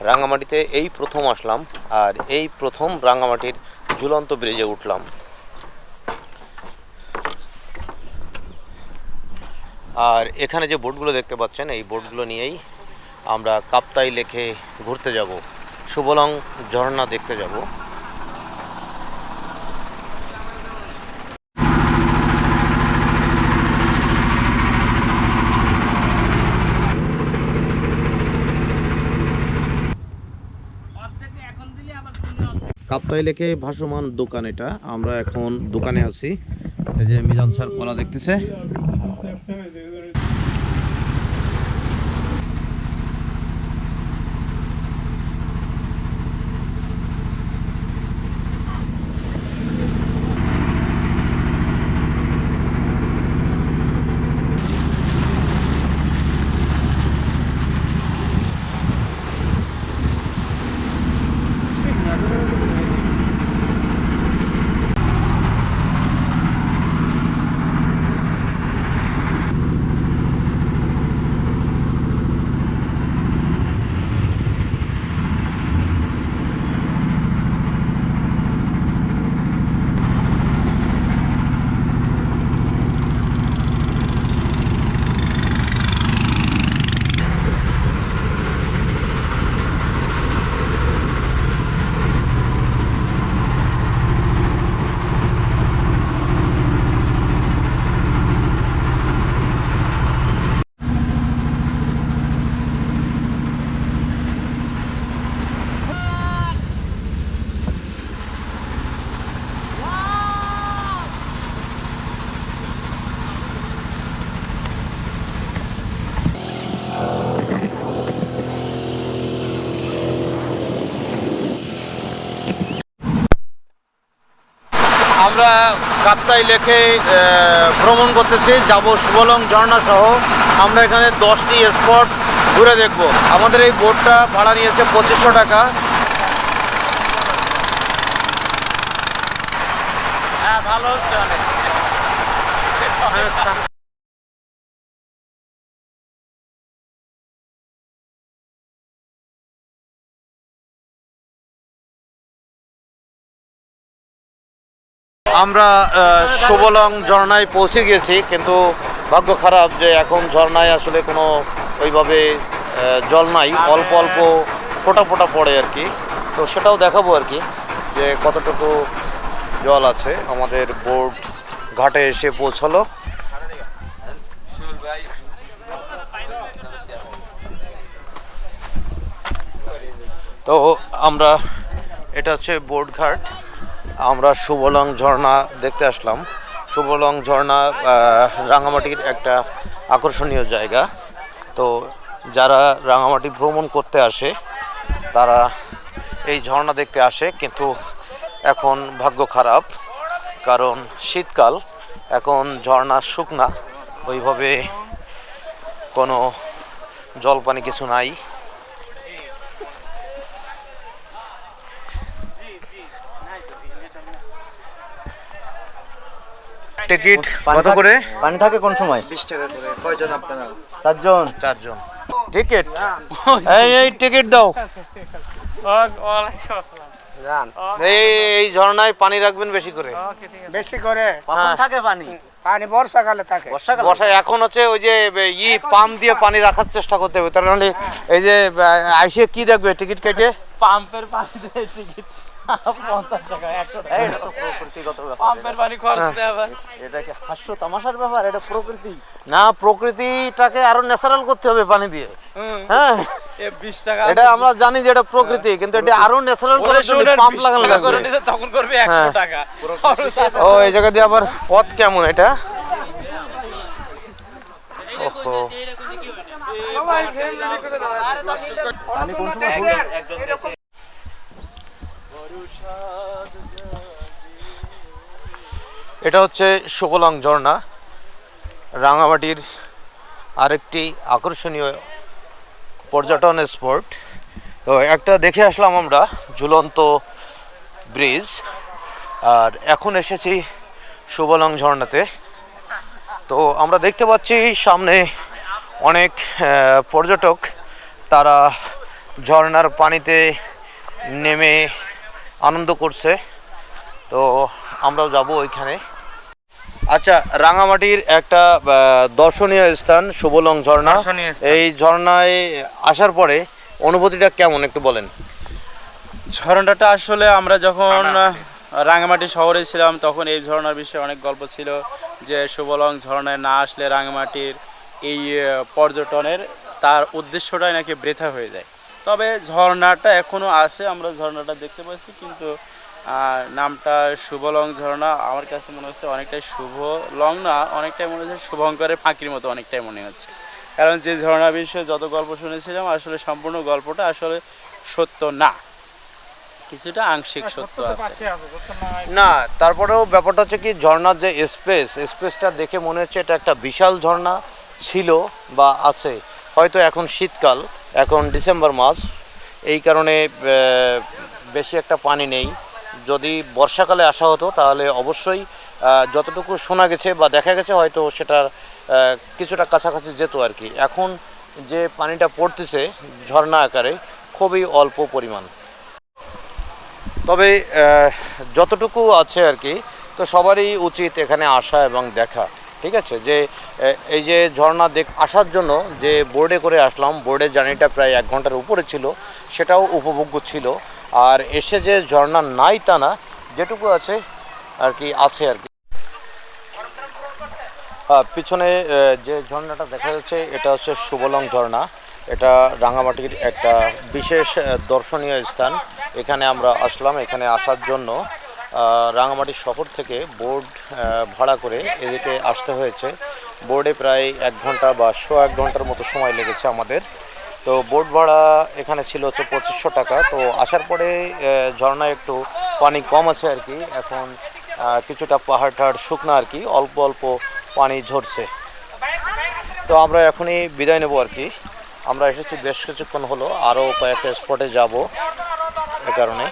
রাঙ্গামাটিতে এই প্রথম আসলাম, আর এই প্রথম রাঙ্গামাটির ঝুলন্ত ব্রিজে উঠলাম। আর এখানে যে বোটগুলো দেখতে পাচ্ছেন, এই বোটগুলো নিয়েই আমরা কাপ্তাই লেকে ঘুরতে যাব, সুবলং ঝর্ণা দেখতে যাব। কাপ্তাই লেকে ভাসমান দোকান এটা, আমরা এখন দোকানে আছি। এই যে মিজান স্যার কলা দেখতেছে। আমরা কাপ্তাই লেকে ভ্রমণ করতেছি, যাব সুবলং ঝর্ণা সহ। আমরা এখানে 10টি স্পট ঘুরে দেখব। আমাদের এই বোটটা ভাড়া নিয়েছে 2500 টাকা। হ্যাঁ, ভালো হচ্ছে অনেক। আমরা সুবলং ঝর্ণায় পৌঁছে গেছি, কিন্তু ভাগ্য খারাপ যে এখন ঝর্ণায় আসলে কোনো ওইভাবে জল নাই, অল্প অল্প ফোঁটা ফোঁটা পড়ে আর কি। তো সেটাও দেখাবো আর কি, যে কতটুকু জল আছে। আমাদের বোট ঘাটে এসে পৌঁছালো। তো আমরা, এটা হচ্ছে বোট ঘাট। আমরা সুবলং ঝর্ণা দেখতে আসলাম। সুবলং ঝর্ণা রাঙামাটির একটা আকর্ষণীয় জায়গা। তো যারা রাঙামাটি ভ্রমণ করতে আসে তারা এই ঝর্ণা দেখতে আসে, কিন্তু এখন ভাগ্য খারাপ, কারণ শীতকাল, এখন ঝর্ণা শুকনা, ওইভাবে কোনো জলপানি কিছু নাই। টিকিট কত করে? পানি থাকে কোন সময়? 20 টাকা করে। কয়জন আপনারা? 4 জন। 4 জন। টিকিট এই টিকিট দাও। এই ঝর্ণায় পানি রাখবেন বেশি করে। বেশি করে কখন থাকে পানি? পানি বর্ষাকালে থাকে। বর্ষায় এখন হচ্ছে ওই যে পাম্প দিয়ে পানি রাখার চেষ্টা করতে হবে, তার মানে এই যে আইসে কি দেখবে টিকিট কেটে পাম্পের পানি দিয়ে টিকিট 50 টাকা 100 টাকা। এটা তো প্রকৃতিগত ব্যাপার। পাম্পের পানি খরচ দেয় আবার। এটা কি হাস্য তামাশার ব্যাপার? এটা প্রকৃতি না, প্রকৃতিটাকে আরো ন্যাচারাল করতে হবে পানি দিয়ে। হ্যাঁ, 20 টাকা এটা আমরা জানি যে এটা প্রকৃতি, কিন্তু এটা আরো ন্যাচারাল করার জন্য পাম্প লাগানো লাগবে। তখন করবে 100 টাকা। ও এই জায়গা দিয়ে আবার পথ কেমন এটা? ওহো, পানি কোন সময়? এটা হচ্ছে সুবলং ঝর্ণা, রাঙামাটির আরেকটি আকর্ষণীয় পর্যটন স্পট। তো একটা দেখে আসলাম আমরা ঝুলন্ত ব্রিজ, আর এখন এসেছি সুবলং ঝর্ণাতে। তো আমরা দেখতে পাচ্ছি সামনে অনেক পর্যটক, তারা ঝর্ণার পানিতে নেমে আনন্দ করছে। তো আমরাও যাব ওইখানে। আচ্ছা, রাঙামাটির একটা দর্শনীয় স্থান শুভলং ঝর্ণা। দর্শনীয় স্থান। এই ঝর্ণায় আসার পরে অনুভূতিটা কেমন একটু বলেন। ঝর্ণাটা আসলে আমরা যখন রাঙামাটি শহরে ছিলাম তখন এই ঝর্ণার বিষয়ে অনেক গল্প ছিল, যে শুভলং ঝর্ণায় না আসলে রাঙামাটির এই পর্যটনের তার উদ্দেশ্যটাই নাকি বৃথা হয়ে যায়। তবে ঝর্ণাটা এখনও আছে, আমরা ঝর্ণাটা দেখতে পাচ্ছি, কিন্তু নামটা শুভলং ঝর্ণা আমার কাছে মনে হচ্ছে অনেকটাই শুভ লং না, অনেকটাই মনে হচ্ছে শুভঙ্করের ফাঁকির মতো অনেকটাই মনে হচ্ছে। কারণ যে ঝর্ণা বিষয়ে যত গল্প শুনেছিলাম আসলে সম্পূর্ণ গল্পটা আসলে সত্য না, কিছুটা আংশিক সত্য আছে। না, তারপরেও ব্যাপারটা হচ্ছে কি, ঝর্ণার যে স্পেসটা দেখে মনে হচ্ছে এটা একটা বিশাল ঝর্ণা ছিল বা আছে। হয়তো এখন শীতকাল, এখন ডিসেম্বর মাস, এই কারণে বেশি একটা পানি নেই। যদি বর্ষাকালে আসা হতো তাহলে অবশ্যই যতটুকু শোনা গেছে বা দেখা গেছে হয়তো সেটার কিছুটা কাছাকাছি যেত আর কি। এখন যে পানিটা পড়তেছে ঝর্ণা আকারে খুবই অল্প পরিমাণ। তবে যতটুকু আছে আর কি, তো সবারই উচিত এখানে আসা এবং দেখা। ঠিক আছে, যে এই যে ঝর্ণা আসার জন্য যে বোর্ডে করে আসলাম, বোর্ডের জার্নিটা প্রায় 1 ঘন্টার উপরে ছিল, সেটাও উপভোগ্য ছিল। আর এসে যে ঝর্ণা নাই তা না, যেটুকু আছে আর কি আছে আর কি। পিছনে যে ঝর্ণাটা দেখা যাচ্ছে এটা হচ্ছে শুভলং ঝর্ণা। এটা রাঙামাটির একটা বিশেষ দর্শনীয় স্থান। এখানে আমরা আসলাম, এখানে আসার জন্য রাঙামাটি শহর থেকে বোর্ড ভাড়া করে এদিকে আসতে হয়েছে। বোর্ডে প্রায় 1 ঘন্টা বা 1 ঘন্টার মতো সময় লেগেছে আমাদের। তো বোর্ড ভাড়া এখানে ছিল হচ্ছে 2500 টাকা। তো আসার পরে ঝর্ণায় একটু পানি কম আছে আর কি। এখন কিছুটা পাহাড় টাহাড় শুকনো আর কি, অল্প অল্প পানি ঝরছে। তো আমরা এখনই বিদায় নেব আর কি। আমরা এসেছি বেশ কিছুক্ষণ হলো, আরও কয়েকটা স্পটে যাব এ কারণে।